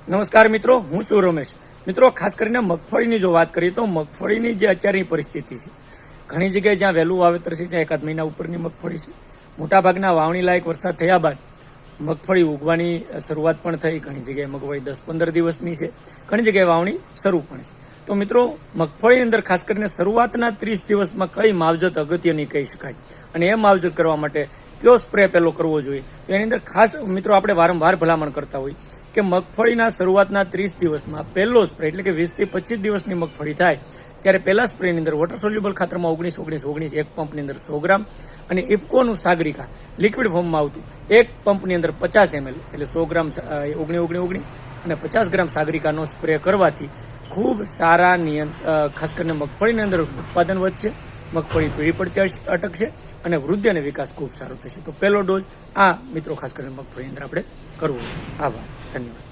નમસ્કાર મિત્રો, હું છું રમેશ. મિત્રો, ખાસ કરીને મગફળીની જો વાત કરીએ તો મગફળીની જે અત્યારની પરિસ્થિતિ છે, ઘણી જગ્યાએ જ્યાં વહેલું વાવેતર છે ત્યાં એકાદ મહિના ઉપરની મગફળી છે. મોટાભાગના વાવણી લાયક વરસાદ થયા બાદ મગફળી ઉગવાની શરૂઆત પણ થઈ. ઘણી જગ્યાએ મગફળી 10-15 દિવસની છે, ઘણી જગ્યાએ વાવણી શરૂ પણ છે. તો મિત્રો, મગફળીની અંદર ખાસ કરીને શરૂઆતના 30 દિવસમાં કઈ માવજત અગત્યની કહી શકાય અને એ માવજત કરવા માટે કયો સ્પ્રે પહેલો કરવો જોઈએ, તો એની અંદર ખાસ મિત્રો આપણે વારંવાર ભલામણ કરતા હોય કે મગફળીના શરૂઆતના 30 દિવસમાં પહેલો સ્પ્રે એટલે કે 20 થી 25 દિવસની મગફળી થાય ત્યારે પહેલા સ્પ્રેની અંદર વોટર સોલ્યુબલ ખાતરમાં 19-19-19 એક પંપની અંદર 100 ગ્રામ અને ઇફકોનું સાગરિકા લિક્વિડ ફોર્મમાં આવતું એક પંપની અંદર 50 ml એટલે 100 ગ્રામ 19-19-19 અને 50 ગ્રામ સાગરિકાનો સ્પ્રે કરવાથી ખૂબ સારા ખાસ કરીને મગફળીની અંદર ઉત્પાદન વધશે, મગફળી પીળી પડતી અટકશે અને વૃદ્ધિ અને વિકાસ ખૂબ સારો થશે. તો પહેલો ડોઝ આ મિત્રો ખાસ કરીને મગફળીની અંદર આપણે કરવો. આભાર, ધન્યવાદ.